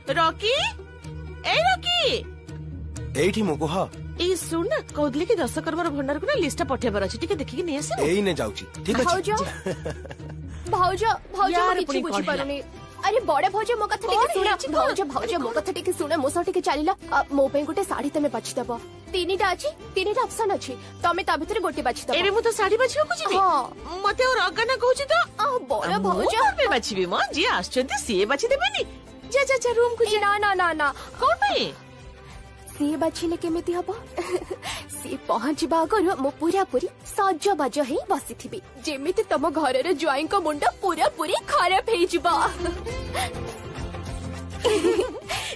Rocky ए Rocky एठी मो को हा ए सुन ना कहदले कि 10 करबर भंडार को ना लिस्ट पठेबर अछि ठीक है देखि कि नै आसे एई ने जाउची ठीक अछि भाउजो भाउजो यार, किछि पुणी बुझी कहिला। पारुनी अरे बड़े भाउजो मो कथा टिके सुना भाउजो मो कथा टिके सुना मो सटिके चलिला मो पे गोटे साड़ी तमे बाछि दबो तीनीटा अछि तीनीटा ऑप्शन अछि तमे ता भितर गोटे बाछि दबो एबे मु तो साड़ी बाछियो को जिबी हां मते और अगना कहूची तो बड़े भाउजो पे बाछिबी म जी आछंती से बाछि देबेनी जा जा जा रूम को ना ना ना ना कोन पे सी बाछिले केमिति हबो सी पहुंचबा आगरु मो पूरा पूरी सजबाज हेई बसिथिबी जेमिति तम घरर ज्वाइं को मुंड पूरा पूरी खराब हेई जिबा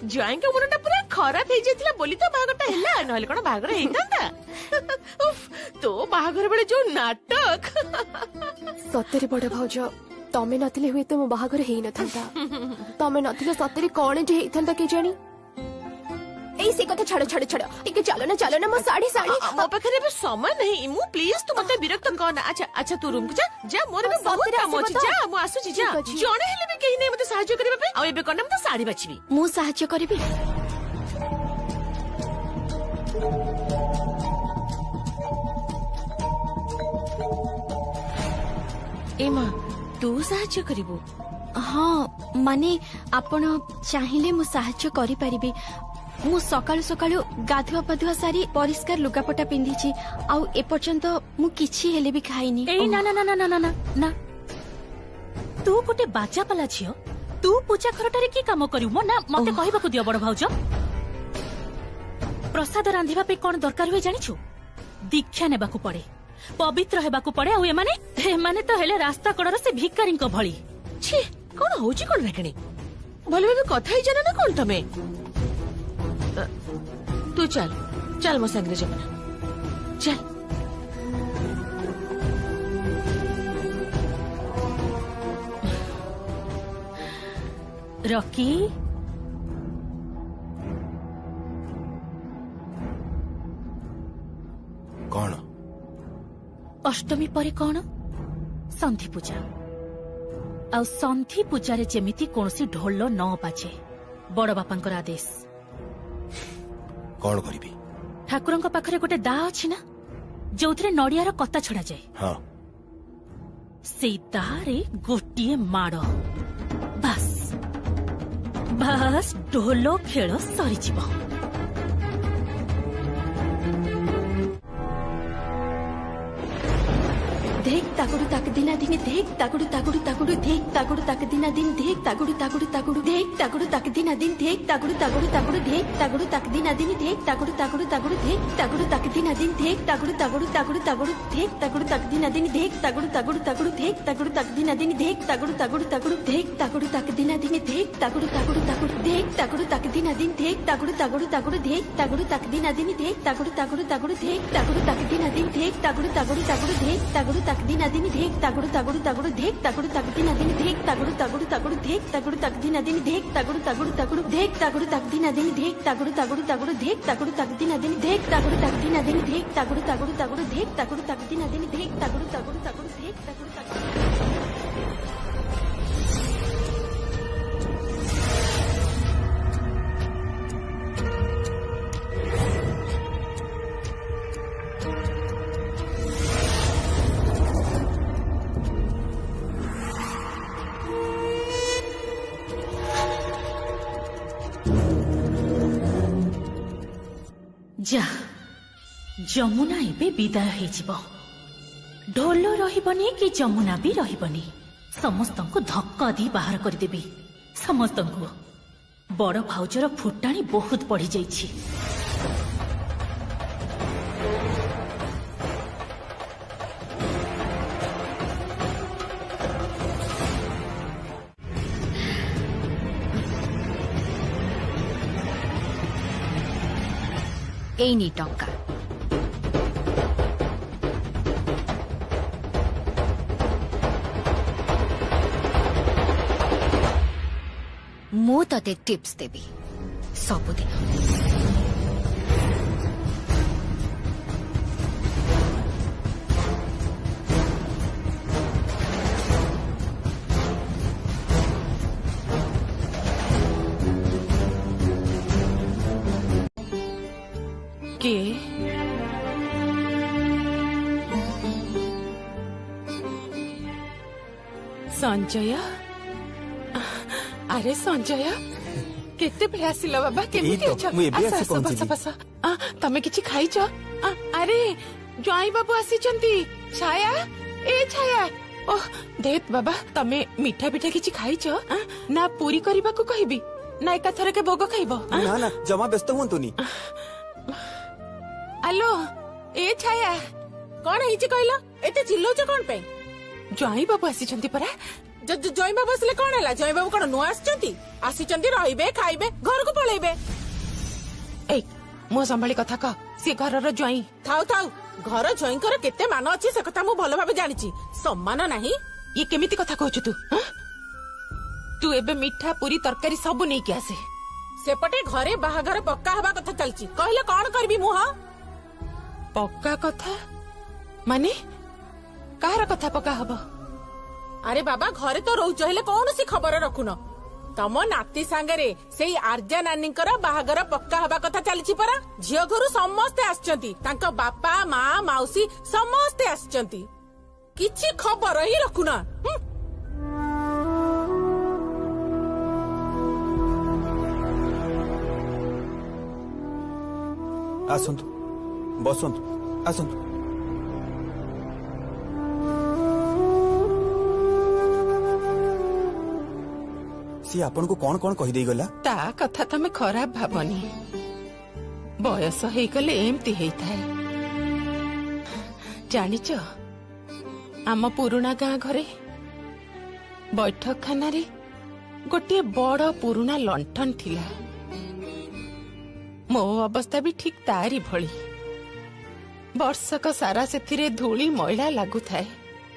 ज्वाइं के मुंडा पूरा खराब हे जेतिला बोली तो बागटा हैला नहले कोन बागर हेइतांता उफ तो बागर बेले जो नाटक सतरे बड़ भाउजो तमे नथिले हुए तो मो बाहागर हेई नथंता तमे नथिले सतरे कोन जे हेइथंता के जानी ए से कथा छड़ छड़ छड़ टिके चलो ना मो साड़ी साड़ी मो पखरे भी समय नहीं मु प्लीज तू मते विरक्त करना अच्छा अच्छा तू रूम को जा जा मोर भी बहुत काम अछि जा मु आसु छी जा जणे हेले भी कहि नै मते सहायता करबा पे आ एबे कोन मते साड़ी बाछिबी मु सहायता करबी एमा तू सहायता करिवो हाँ माने आपण चाहिले मु सहायता करि परिबी मु सकाळु सकाळु गाधुआ पधुआ सारी परिष्कार लुगापटा पिंधिछि आउ ए पर्यंत मु किछि हेले भी खाइनी ए ना ना ना ना ना ना ना तू गोटे बाचा पाला छियो तू पूजा घरटारे की काम करिउ मो ना मते कहबाकू दियो बड़ भाउज प्रसाद रांधिबा पे कोन दरकार होय जानिछु दीक्षा नेबाकू पड़े पवित्र हेबाकू पड़े आ एमाने तो हेले रास्ता कड़र से भिखारी को भली छी कोन होची कोन रेकणी भले भी कथा ही जाना ना कोन तमे तू चल चल मो संगे जमना चल रॉकी कौन अष्टमी परे कौन संधि पूजा आ संधि पूजा रे जेमिति कोनसी ढोल न बाजे बड़ बापांकर आदेश कौन करिबी ठाकुरंक पाखरे गोटे दा अछि ना जोथरे नडियार कता छडा जाय हां सेई दारे गोटिए माड़ बस बस ढोल खेल सरी जीव देख तागुडु ताक दिना दिने देख तागुडु तागुडु तागुडु देख तागुडु ताक दिना दिन देख तागुडु तागुडु तागुडु देख तागुडु ताक दिना दिन देख तागुडु तागुडु तागुडु देख तागुडु ताक दिना दिन देख तागुडु तागुडु तागुडु देख तागुडु ताक दिना दिन देख तागुडु तागुडु तागुडु तागुडु देख तागुडु ताक दिना दिन देख तागुडु तागुडु तागुडु देख तागुडु ताक दिना दिन देख तागुडु तागुडु तागुडु देख तागुडु ताक दिना दिन देख तागुडु तागुडु तागुडु देख तागुडु ताक दिना दिन देख तागुडु तागुडु तागुडु देख तागुडु ताक दिना दिन देख तागुडु तागुडु तागुडु देख तागुडु ताक दिना दिन देख तागुडु तागुडु तागुडु देख तागुडु ताक दिना दिन देख तागुडु तागुडु तागुडु देख तागुडु ताक दिना दिन देख तागुडु तागुडु तागुडु देख तागुडु ताक दिना दिन देख तागुडु तागुडु तागुडु देख तागुडु ताक दिना दिन देख तागुडु तागुडु तागुडु देख तागुडु ताक दिना दिन देख तागुडु ताक दिना दिन देख तागुडु तागुडु तागुडु देख तागुडु ताक दिना दिन देख तागुडु तागुडु तागुडु देख तागुडु ताक जा जमुना एबे विदाय हेजिबो ढोल रहिबनी कि जमुना भी रहिबनी समस्तंको धक्का दी बाहर कर देबी समस्तंको बड़ भाउजर फुटाणी बहुत बढ़ी जाइछि एनी टंका मु तते टिप्स देबी सबुदिन संजय अरे संजय केते बेले आसिल बाबा केमिति तो, अछ मु एबे आसी पहुंचिली। बस तमे किछि खाइछ अरे ज्वाई बाबू आसीचंती छाया ए छाया ओह देत बाबा तमे मिठा पिठा किछि खाइछ ना पूरी करबा को कहबी ना एका थरे के भोग खाइबो ना ना जमा व्यस्त हुंतुनी। आलो ए छाया कोन हिची कहलो एते चिल्लौछ कोन पे ज्वाई बाबू आसीचंती परा जय बाबू असले कौन है जय बाबू कौन नुआ आसिचंती रहिबे खाइबे घर को पळेबे ए मो संभाली कथा कह सी घरर ज्वाई थाउ थाउ घर जयंकर केते मान अछि से कथा मु भलो भाबे जानिछि सम्मान नाही ये केमिति कथा कहछु तू हाँ? तू एबे मिठा पूरी तरकारी सब नहीं के आसे सेपटे घरे बाहागर पक्का हवा कथा चलछि कहले कौन करबी मुह पक्का कथा माने काହାର कथा पक्का हबो अरे बाबा घरे तो रोज हेले कौन सी खबर रखुन तम नाती सांगरे सेई आर्जा नानीकर बाहागर पक्का हवा कथा चलछि परा झियो घरु समस्ते आछंती तांको बापा माँ माउसी समस्ते आछंती किछि खबर ही रखुना आसंतु बसंतु आसंतु। सी आपन को कौन कौन कहि देई गला ता कथा तमे खराब भाबनी बयस हेई गले एमती हेई थाए जानिच आम पुरुणा गाँ घरे बैठक खाना रे गोटे बड़ पुरुणा लंठन थिला मो अवस्था भी ठीक तारी भली वर्षक सारा सेथिरे धूली मैला लागु थाए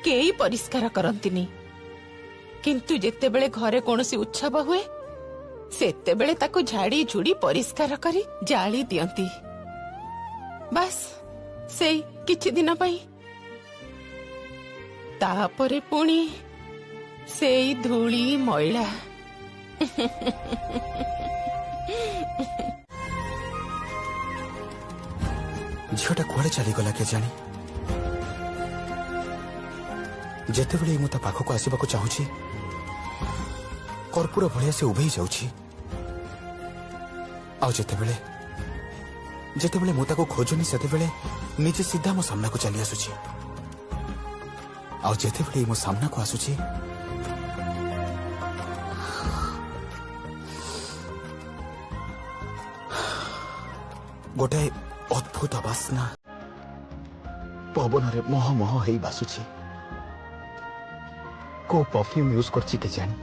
केई परिष्कार करंतिनी किंतु जेते बेले घरे कोनोसी उत्सव हुए सेते बेले ताकु झाड़ी झुड़ी परिष्कार करी जाली दियंती बस सेई किछि दिन पई तापरे पुणी सेई धूली मैला झीटा कुआड़े चलीगला के जानी जेते बेले मु ता पाखको आसीबाको चाहूची कर्पूर भलिया से उभेई जाउची आ जेते बेले मु ताको खोजुनी सेते बेले निजे सीधा मो सामना को चली आसुची आ जेते बेले मो सामना को आसुची गोटे अद्भुत बास्ना पवन रे मोह मोह हेई बासुची को परफ्यूम यूज करछि के जानी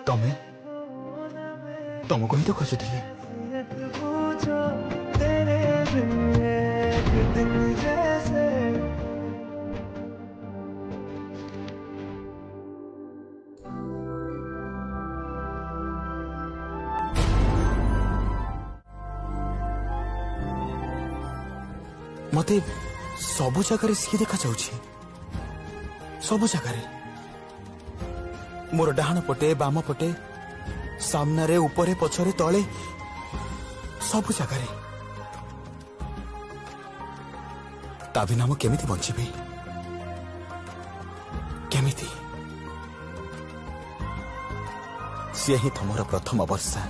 तमे तुमको ही तो खोजुଥିଲି मते सबु जगह सी देखा जाउछि सबु जगह मोर डाहाण पटे बाम पटे सामनारे उपरे पछरे तले सबु जगार ता बिना मु केमिति बंचिबे केमिति सी ही तुमर प्रथम वर्षा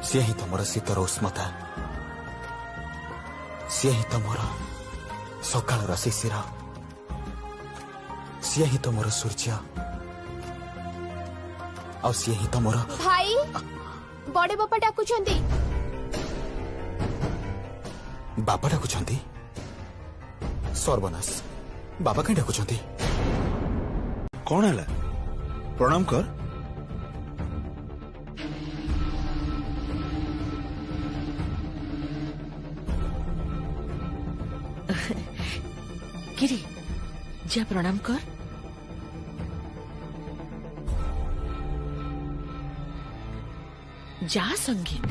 सी ही तुमर शीतर उष्मता सी ही तुमर सकाल शिशिर सी ही तुमर सूर्य आ सी ही तुमर भाई बड़े बापा डाकुछंती बापा डाकुछंती सर्वनाश बाबा कहीं डाकुछंती कौन है प्रणाम कर गिरी जा प्रणाम कर जा संगीत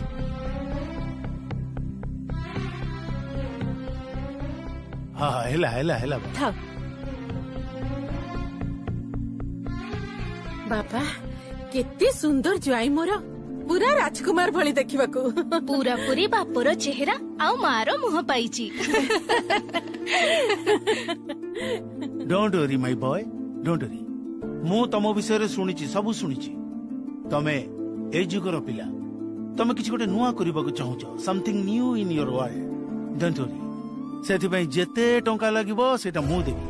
हाँ हाँ हेला हेला हेला था बापा केते सुंदर जुआई मोर पूरा राजकुमार भली देखिबाकू पूरा पूरी बापर चेहरा आ मारो मुह पाइची don't worry my boy don't worry मु तम विषय शुणी सब शुणी तमे ए जुगर पिला तमे किछि गोटे नुआ करबाकू चाहूछ something new in your world don't worry सेथि पई जेते टंका लागिबो सेटा मु देबी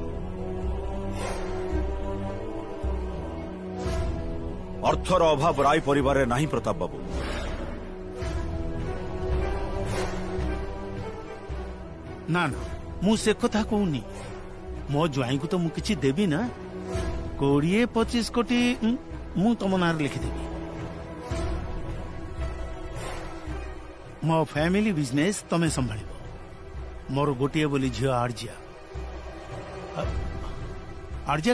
अर्थर अभाव राय परिवार नहीं प्रताप बाबू ना ना मु से कथा कहूनी मो ज्वाई को तो मु किछि देबी ना 20-25 कोटी मु तम नार लिखिदेबी मो फैमिली बिजनेस तमे संभाळिबो मोर गोटिए बोली झियो आर्जिया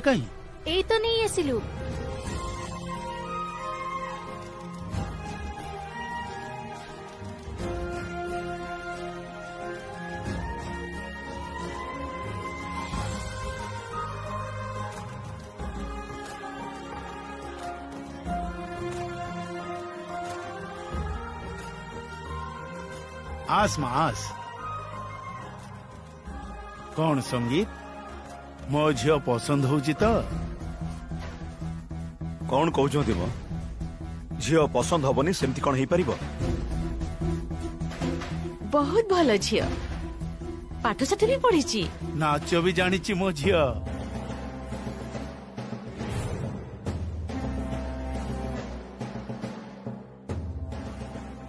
कहीं ए तो नहीं आसिलु आस मा आस कौन संगीत मो झियो पसंद होउची तो कौन कहते मो झील पसंद हबनी सेमती कौन हो पार बहुत भल झियो पाठ साठ भी पढ़ी नाच भी जानी मो झियो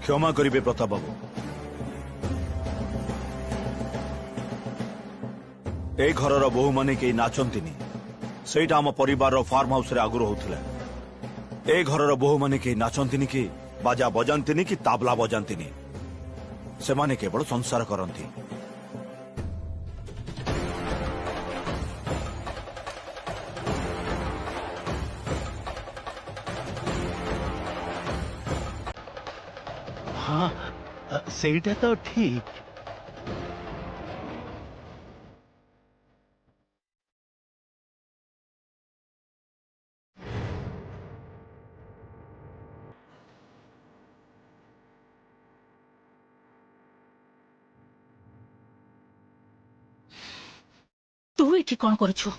क्षमा करिवे प्रताप बाबू ए घरर बोहू माने के नाचंतिनी सेटा आम परिवार फार्म हाउस रे आगुर होउथिला ए घरर बोहू माने के नाचंतिनी कि बाजा बजांतिनी कि ताबला बजांतिनी से माने केवल संसार करंती हाँ सेटा तो ठीक तू एठी कौन करुछु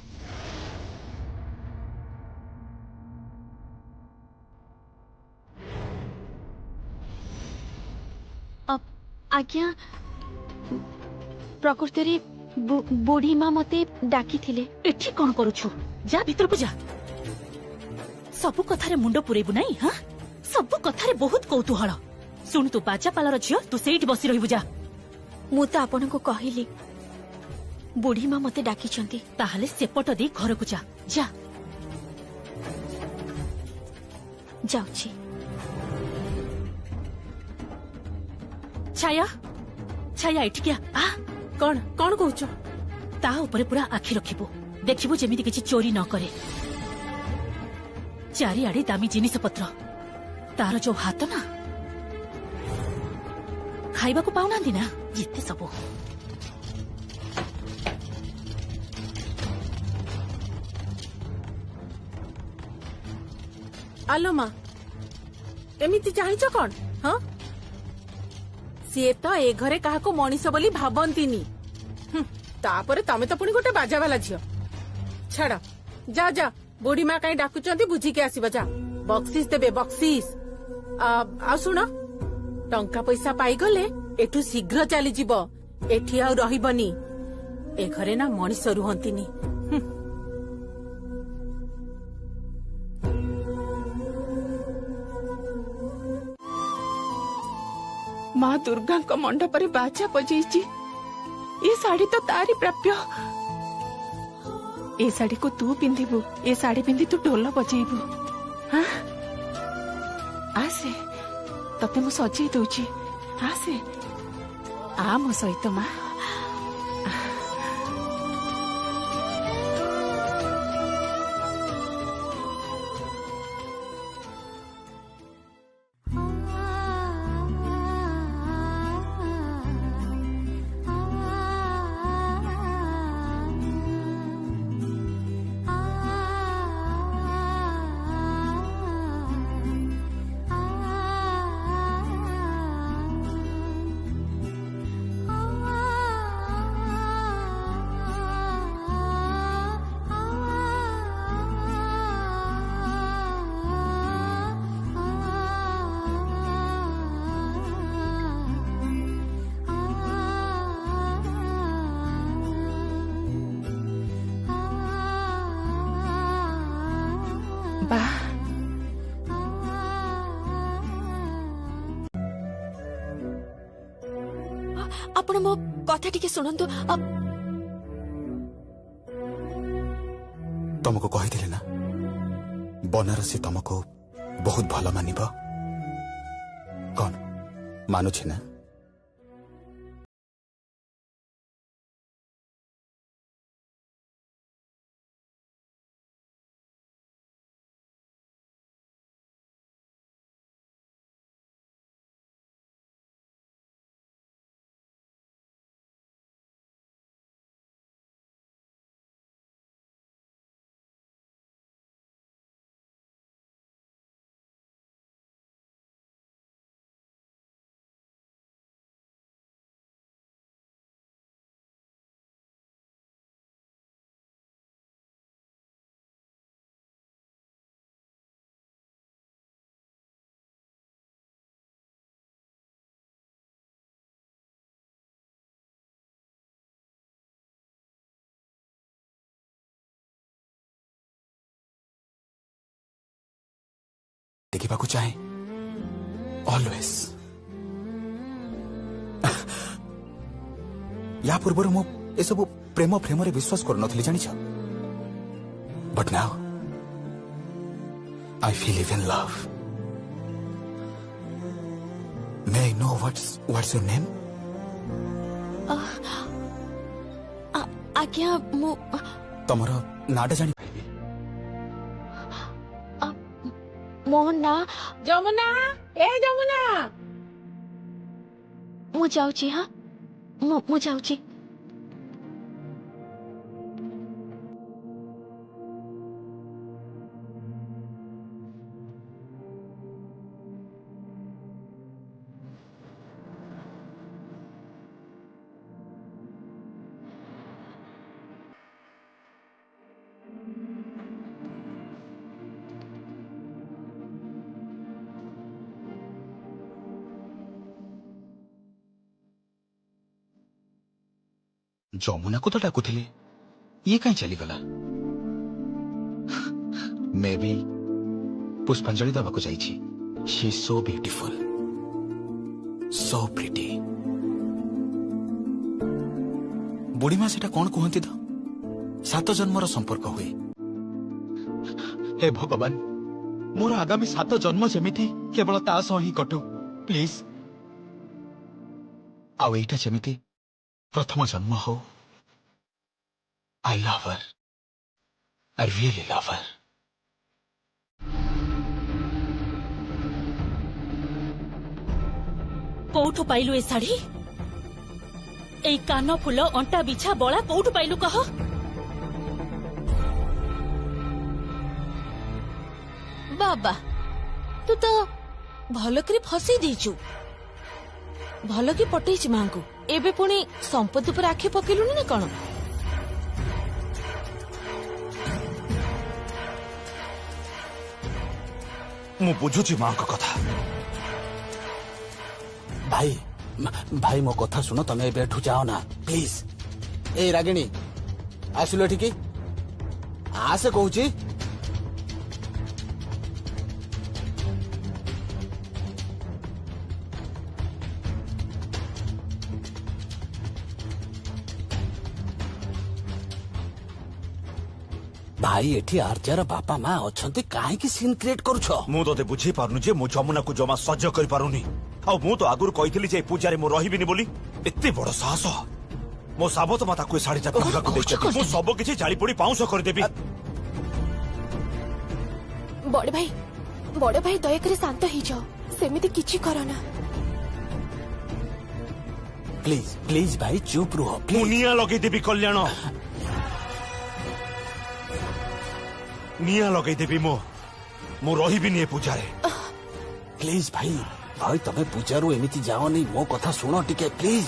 आज्ञा प्रकृति बुढ़ी माँ मते डाकी थिले एठी कौन करुछु जा भीतर को जा सबु कथारे मुंड पुरेबु नाही हां सबु कथारे बहुत कौतूहल सुन तू बाजा पालर झियो तू सेठी बसी रहिबु जा मु तो आपन को कहिली बुढ़ी माँ मते डाकी छंती ताहले सेपट दे घर को जा जा जाउची छाया छाया एठी क्या आ कौन कौन कहूच ता ऊपर पूरा आखि रखिबु देखिबु जेमिति किछि चोरी न करे चारि आड़े दामी जिनिस पत्र तार जो हाथ ना खाइबा को पाउना ना जिते सबु आलो माँ एमिति चाहच कौन हाँ सी तो ए घरे क्या मनीष बोली भावंतीनी तापर तमें तो पुणी गोटे बाजा वाला झील छाड़ जा जा बुढ़ी माँ कहीं डाकुचंती बुझिके आसीब जा बक्सीस देबे बक्सीस आ सुन टंका पैसा पाईगले एठू शीघ्र चली जीव एठी आउ रहिबनी ए घरे ना मनीष रुहंतीनी माँ दुर्गा मंडप रे बाजा बजेची ये साड़ी तो तारी प्राप्य ए साड़ी को तू पिंधिबू ए साड़ी पिंधि तू ढोल बजेबू हाँ आसे तते मु सजेई दउची आसे आ मो सहित माँ आपण मो कथा टिके सुनंतु तुमको कही ना बनारसी तुमको बहुत भल मानिब कौन मानुछि ना देखा चाहे ऑलवेज या पूर्व मु ए सब प्रेम प्रेम रे विश्वास कर नथली जानिछ but now I feel even love may I know what's your name आज्ञा मु तमरो नाटा जानि मो ना जमुना ए जमुना मु जाउची हाँ मु जाउची जमुना को तो डाकुथिले ये कहीं चली गला मे बी पुष्पांजलि दबाको जाइछि she is so beautiful so pretty बुढ़ी मां सेटा कौन कहंती तो 7 जन्मर संपर्क हुए हे भगवान मोर आगामी 7 जन्म जेमिति केवल ता सह ही कटू प्लीज आउ एटा जेमिति प्रथम जन्म हो I love her I really love her कोठु पाइलु ए साड़ी ए कान फूल अंटा बिछा बड़ा कोठु पाइलु कह बाबा तू तो भल कर फसई देचु भल कि पटेइछि मां को एबे पुणी संपत्ति पर आखि पकेलुनी ना कौन ମୁଁ ବୁଝୁଛି ମାଙ୍କ କଥା। भाई भाई मो कथा सुनो तमे बैठू जाओ ना प्लीज। ए रागिणी आसिलो ठीक आसे कहूची भाई एठी आर्जार बापा माँ अच्छा कहीं सीन क्रिएट करुछ ମୁଁ ତତେ ବୁଝେଇ ପାରୁନି ଯେ ମୁଁ ଯମୁନାକୁ ଜମା ସହ୍ୟ କରିପାରୁନି। ଆଉ ମୁଁ ତ ଆଗରୁ କହିଥିଲି ଯେ ପୂଜାରେ ମୁଁ ରହିବିନି ବୋଲି। ଏତେ ବଡ ସାହସ ମୋ ସାବତ ମା ତାକୁ ଏ ଶାଢୀଟା ପିନ୍ଧିବାକୁ ଦେଇଛନ୍ତି। ମୁଁ ସବୁ କିଛି ଜାଳି ପୋଡି ପାଉଁଶ କରିଦେବି। बड़ भाई दयाकर शांत हो जाओ सेमिति किछि करना प्लीज प्लीज भाई चुप रुह ମୁଁ प्लीज। ନିଆଁ ଲଗେଇଦେବି କଲ୍ୟାଣ। ନିଆଁ ଲଗେଇଦେବି ମୁଁ ରହିବିନି ଏ ପୂଜାରେ। प्लीज भाई भाई तमे पूजारू एमिति जाओ नहीं मो कथा सुनो टिके प्लीज।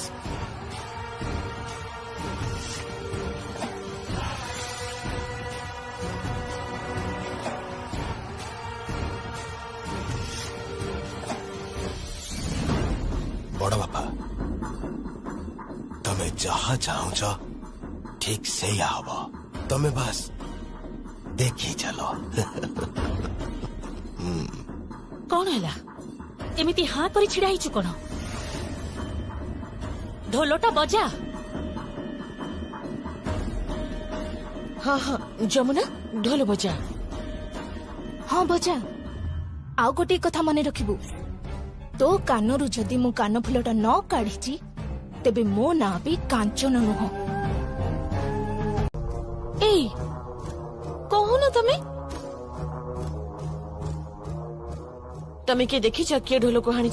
बड़ बापा तमे जहाँ चाहुच ठीक से हब तमे बस देखी चलो। कौन है एमिति हाँ करी छिड़ा हिचु कौन ढोलटा बजा। हाँ हाँ जमुना ढोल बजा। हाँ बजा आउ गोटे कथा मन रखिबु तो कानरू जदि मु कान फुलटा न काढ़ी तेबे मो ना भी कांचन नुह। ए कहू ना तमे किए देखी किए ढोल को हाणी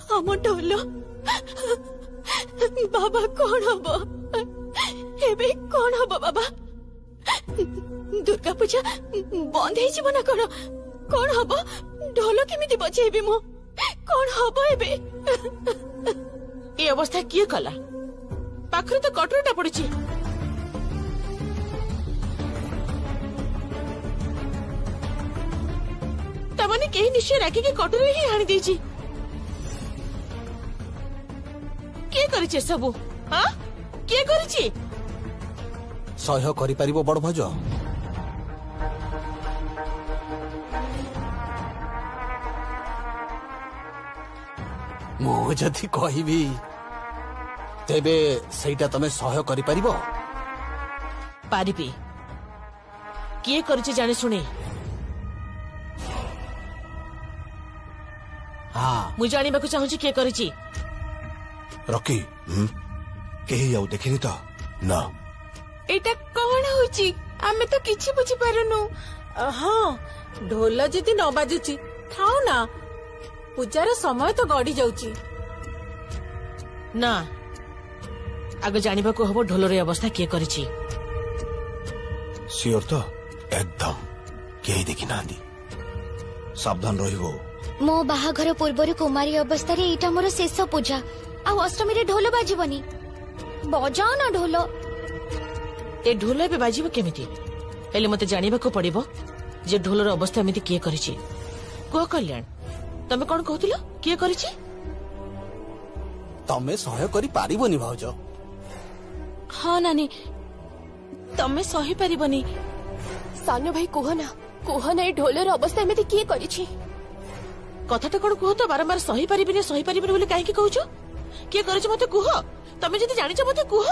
हम ढोल बाबा कौन हम एबे कौन हम बाबा दुर्गा पूजा बंद हो ना कौन कौन हम ढोल केमिति बजेबी मु कौन हम एबे ये अवस्था किए कला पाखरे तो कटोरीटा पड़ी तमने कहीं निश्चय राखी के कटोरी ही हाणी देची किए करिছে सबु हां किए करिଛି सह्य करि परिबो बड़ भज मु जदि कहबी तेबे सेटा तमे सह्य करि परिबो पारिबी किए करिছে जाने सुने हाँ मु जानिबाकु चाहूची किए करिଛି ରକି କେହି ଆଉ ଦେଖିନି ତ ना एटा कौन होची आमे तो किछि बुझी पारुनु। हाँ ढोल जदि न बाजुची खाओ ना पूजार समय तो गड़ी जाउची ना आगे जानिबाकु हबो ढोलर अवस्था किए करिछि ସିଓର ତ एकदम କେହି ଦେଖି ନାହାନ୍ତି ସାବଧାନ ରହିବ। मो बाहाघर पूर्वर कुमारी अवस्था रे एटा मोर शेष पूजा आ अष्टमी रे ढोल बाजिबनी बजाओ ना ढोल। ए ढोल एबे बाजिबो केमिति हेले मते जानिबाकु पड़िबो जे ढोलर अवस्था एमिति किए करिछि को कल्याण तमे कोन कहतिलो किए करिछि तमे सह्य करि पारिबोनी भाउज। हाँ नानी तमे सही पारिबनी सानो भाई कुहना ए ढोलर अवस्था एमिति किए करिछि कथाटा कोन कुह तो बारंबार सही पारिबिनी बोली काहे की कहउछो किए करिछि मते कुह तमे जदि जानिछ मते कुह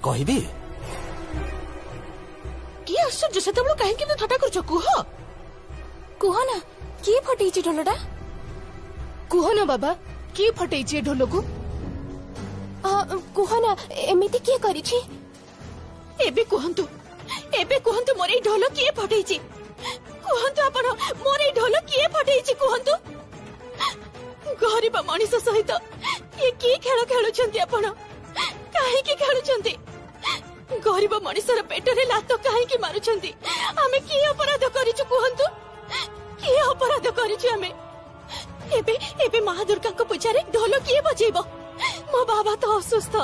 कहबी की आश्चर्य सेतबेले काहे की थटा करछो कुहना किए फटेइछि ढोलटा कुहना बाबा किए फटेइछि ढोल को कुहना एमिति किए करिछि एबे कहंतु मोर ए ढोल किए फटेइछि कहंतु आपण मोर ए ढोल किए फटेइछि कहंतु गरीब मनीष सहित ये की खेल खेलुछंती आपण କାହିଁକି ଖେଳୁଛନ୍ତି? ଗରିବ ମଣିଷର ପେଟରେ ଲାତ କାହିଁକି ମାରୁଛନ୍ତି? ଆମେ କି ଅପରାଧ କରିଛୁ କୁହନ୍ତୁ? କି ଅପରାଧ କରିଛୁ ଆମେ? ଏବେ ଏବେ ମା ଦୁର୍ଗାଙ୍କ ପୂଜାରେ ଢୋଲ କିଏ ବଜେଇବ? ମୋ ବାବା ତ ଅସୁସ୍ଥ,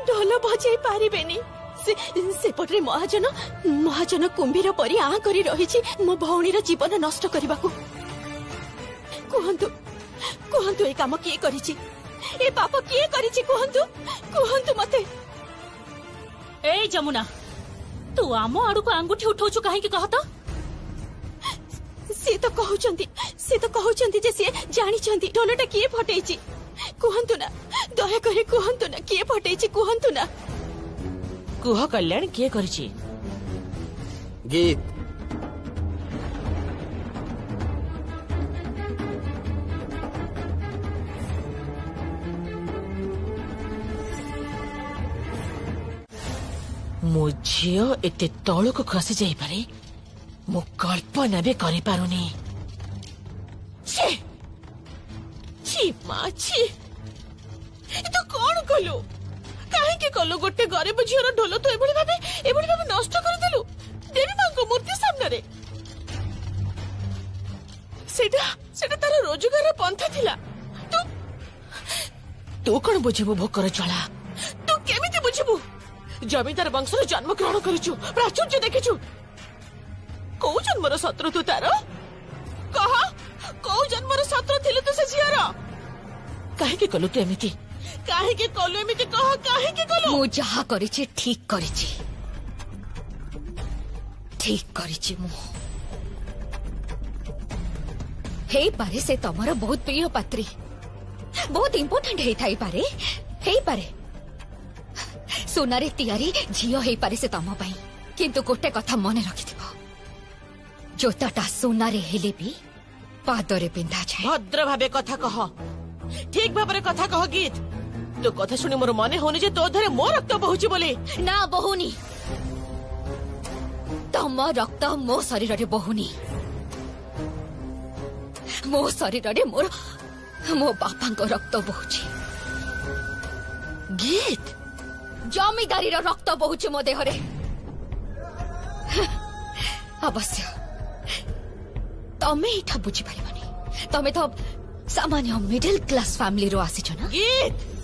ଢୋଲ ବଜେଇ ପାରିବେନି। ସେପଟରେ ମହାଜନ କୁମ୍ଭୀର ପରି ଆଁ କରି ରହିଛି ମୋ ଭଉଣୀର ଜୀବନ ନଷ୍ଟ କରିବାକୁ। କୁହନ୍ତୁ କୁହନ୍ତୁ, ଏ କାମ କିଏ କରିଛି? ଏ ପାପ କିଏ କରିଛି? କୁହନ୍ତୁ କୁହନ୍ତୁ ମତେ। ଏଇ ଯମୁନା, ତୁ ଆମ ଆଡକୁ ଆଙ୍ଗୁଠି ଉଠଉଛୁ କାହିଁକି କହ ତ? ସିଏ ତ କହୁଛନ୍ତି ଯେ ସିଏ ଜାଣିଛନ୍ତି ଢୋଲଟା କିଏ ଫଟେଇଛି। କୁହନ୍ତୁ ନା, ଦୟାକରି କୁହନ୍ତୁ ନା, କିଏ ଫଟେଇଛି କୁହନ୍ତୁ ନା। କୁହ କଲ୍ୟାଣ, କିଏ କରିଛି? ଗୀତ। ମୋ ଝିଅ ଏତେ ତଳକୁ ଖସି ଯାଇପାରେ ମୁଁ କଳ୍ପନା ବି କରିପାରୁନି। ଛି ଛି ମା ଛି, ତୁ କଣ କଲୁ? କାହିଁକି କଲୁ? ଗୋଟେ ଗରିବ ଝିଅର ଢୋଲ ତୁ ଏଭଳି ଭାବେ ନଷ୍ଟ କରିଦେଲୁ ଦେବୀ ମାଙ୍କ ମୂର୍ତ୍ତି ସାମ୍ନାରେ। ସେଟା ତାର ରୋଜଗାର ପନ୍ଥା ଥିଲା। ତୁ କଣ ବୁଝିବୁ ଭୋକର ଜ୍ୱାଳା? ତୁ କେମିତି ବୁଝିବୁ? ଜମିଦାର ବଂଶର ଜନ୍ମ ଗ୍ରହଣ କରିଛୁ, ପ୍ରାଚୁର୍ଯ୍ୟ ଦେଖିଛୁ। କୋଉ ଜନ୍ମର ଶତ୍ରୁ ତୁ ତାର? କହ, କୋଉ ଜନ୍ମର ଶତ୍ରୁ ଥିଲୁ ତୁ ସେ ଝିଅର? କାହିଁକି କଲୁ ତୁ ଏମିତି? କାହିଁକି କଲୁ ଏମିତି? କହ, କାହିଁକି କଲୁ? ମୁଁ ଯାହା କରିଛି ଠିକ କରିଛି, ଠିକ କରିଛି ମୁଁ। ହେଇପାରେ ସେ ତମର ବହୁତ ପ୍ରିୟ ପାତ୍ରୀ, ବହୁତ ଇମ୍ପୋର୍ଟାଣ୍ଟ ହେଇପାରେ। ସୁନାରେ ତିଆରି ଝିଅ ହେଇପାରେ ସେ ତମ ପାଇଁ, କିନ୍ତୁ ଗୋଟେ କଥା ମନେ ରଖିଥିବ, ଜୋତାଟା ସୁନାରେ ହେଲେ ବି ପାଦରେ ପିନ୍ଧାଯାଏ। ଭଦ୍ର ଭାବେ କଥା କହ, ଠିକ ଭାବରେ କଥା କହ ଗୀତ। ତୋ କଥା ଶୁଣି ମୋର ମନେ ହଉନି ଯେ ତୋ ଦେହରେ ମୋ ରକ୍ତ ବହୁଛି ବୋଲି। ନା, ବହୁନି। ତମ ରକ୍ତ ମୋ ଶରୀରରେ ବହୁନି। ମୋ ଶରୀରରେ ମୋ ବାପାଙ୍କ ରକ୍ତ ବହୁଛି। ଗୀତ, ଜମିଦାରୀର ରକ୍ତ ବହୁଛି ମୋ ଦେହରେ। ଅବଶ୍ୟ ତମେ ଏଇଟା ବୁଝିପାରିବନି, ତମେ ତ ସାମାନ୍ୟ ମିଡଲ କ୍ଲାସ ଫ୍ୟାମିଲିରୁ ଆସିଛ ନା। ଗୀତ